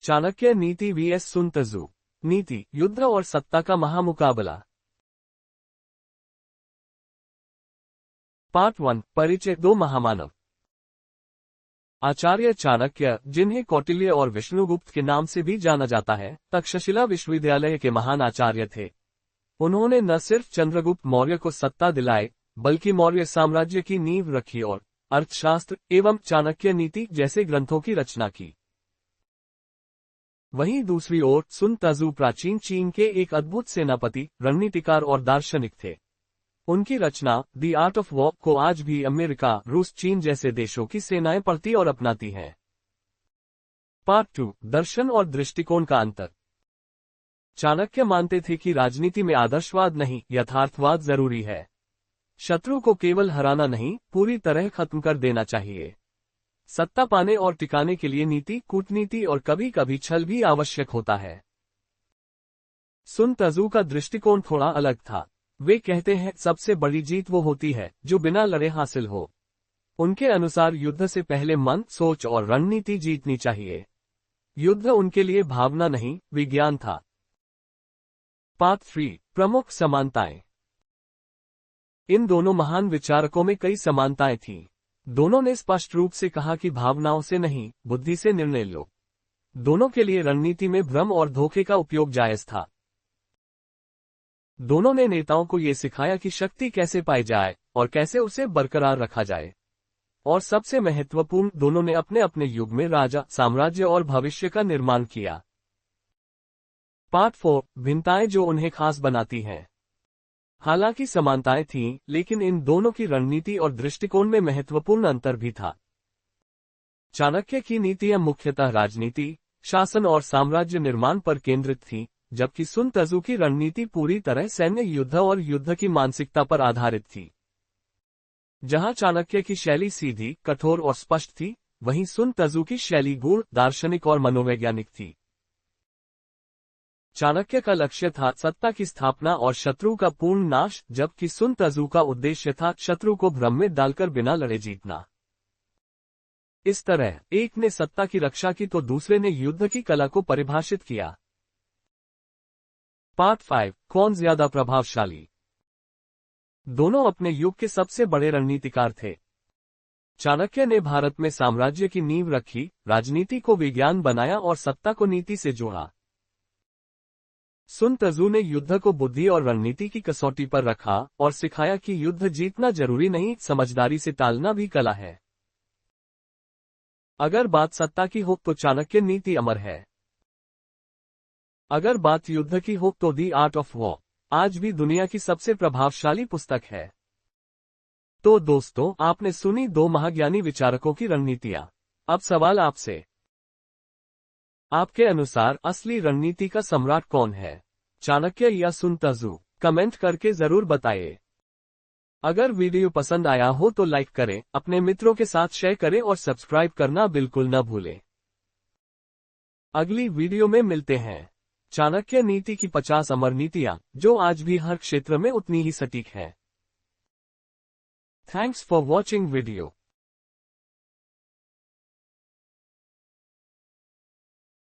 चाणक्य नीति vs सुन त्जू। नीति, युद्ध और सत्ता का महामुकाबला। पार्ट 1, परिचय। दो महामानव। आचार्य चाणक्य, जिन्हें कौटिल्य और विष्णुगुप्त के नाम से भी जाना जाता है, तक्षशिला विश्वविद्यालय के महान आचार्य थे। उन्होंने न सिर्फ चंद्रगुप्त मौर्य को सत्ता दिलाई, बल्कि मौर्य साम्राज्य की नींव रखी और अर्थशास्त्र एवं चाणक्य नीति जैसे ग्रंथों की रचना की। वहीं दूसरी ओर सुन त्जू प्राचीन चीन के एक अद्भुत सेनापति, रणनीतिकार और दार्शनिक थे। उनकी रचना द आर्ट ऑफ वॉर को आज भी अमेरिका, रूस, चीन जैसे देशों की सेनाएं पढ़ती और अपनाती हैं। पार्ट 2, दर्शन और दृष्टिकोण का अंतर। चाणक्य मानते थे कि राजनीति में आदर्शवाद नहीं, यथार्थवाद जरूरी है। शत्रु को केवल हराना नहीं, पूरी तरह खत्म कर देना चाहिए। सत्ता पाने और टिकाने के लिए नीति, कूटनीति और कभी कभी छल भी आवश्यक होता है। सुन त्जू का दृष्टिकोण थोड़ा अलग था। वे कहते हैं, सबसे बड़ी जीत वो होती है जो बिना लड़े हासिल हो। उनके अनुसार युद्ध से पहले मन, सोच और रणनीति जीतनी चाहिए। युद्ध उनके लिए भावना नहीं, विज्ञान था। पार्ट 3, प्रमुख समानताएं। इन दोनों महान विचारकों में कई समानताएं थीं। दोनों ने स्पष्ट रूप से कहा कि भावनाओं से नहीं, बुद्धि से निर्णय लो। दोनों के लिए रणनीति में भ्रम और धोखे का उपयोग जायज था। दोनों ने नेताओं को ये सिखाया कि शक्ति कैसे पाई जाए और कैसे उसे बरकरार रखा जाए। और सबसे महत्वपूर्ण, दोनों ने अपने अपने युग में राजा, साम्राज्य और भविष्य का निर्माण किया। पार्ट 4, भिन्नताएं जो उन्हें खास बनाती हैं। हालांकि समानताएं थीं, लेकिन इन दोनों की रणनीति और दृष्टिकोण में महत्वपूर्ण अंतर भी था। चाणक्य की नीतियां मुख्यतः राजनीति, शासन और साम्राज्य निर्माण पर केंद्रित थीं, जबकि सुन त्जू की रणनीति पूरी तरह सैन्य युद्ध और युद्ध की मानसिकता पर आधारित थी। जहां चाणक्य की शैली सीधी, कठोर और स्पष्ट थी, वहीं सुन त्जू की शैली गूढ़, दार्शनिक और मनोवैज्ञानिक थी। चाणक्य का लक्ष्य था सत्ता की स्थापना और शत्रु का पूर्ण नाश, जबकि सुन त्जू का उद्देश्य था शत्रु को भ्रम में डालकर बिना लड़े जीतना। इस तरह एक ने सत्ता की रक्षा की तो दूसरे ने युद्ध की कला को परिभाषित किया। पार्ट 5, कौन ज्यादा प्रभावशाली। दोनों अपने युग के सबसे बड़े रणनीतिकार थे। चाणक्य ने भारत में साम्राज्य की नींव रखी, राजनीति को विज्ञान बनाया और सत्ता को नीति से जोड़ा। सुन त्जू ने युद्ध को बुद्धि और रणनीति की कसौटी पर रखा और सिखाया कि युद्ध जीतना जरूरी नहीं, समझदारी से टालना भी कला है। अगर बात सत्ता की हो तो चाणक्य नीति अमर है। अगर बात युद्ध की हो तो द आर्ट ऑफ वॉर आज भी दुनिया की सबसे प्रभावशाली पुस्तक है। तो दोस्तों, आपने सुनी दो महाज्ञानी विचारकों की रणनीतियां। अब सवाल आपसे, आपके अनुसार असली रणनीति का सम्राट कौन है, चाणक्य या सुन त्जू? कमेंट करके जरूर बताइए। अगर वीडियो पसंद आया हो तो लाइक करें, अपने मित्रों के साथ शेयर करें और सब्सक्राइब करना बिल्कुल न भूलें। अगली वीडियो में मिलते हैं। चाणक्य नीति की 50 अमर नीतियां, जो आज भी हर क्षेत्र में उतनी ही सटीक हैं। Thanks for watching video.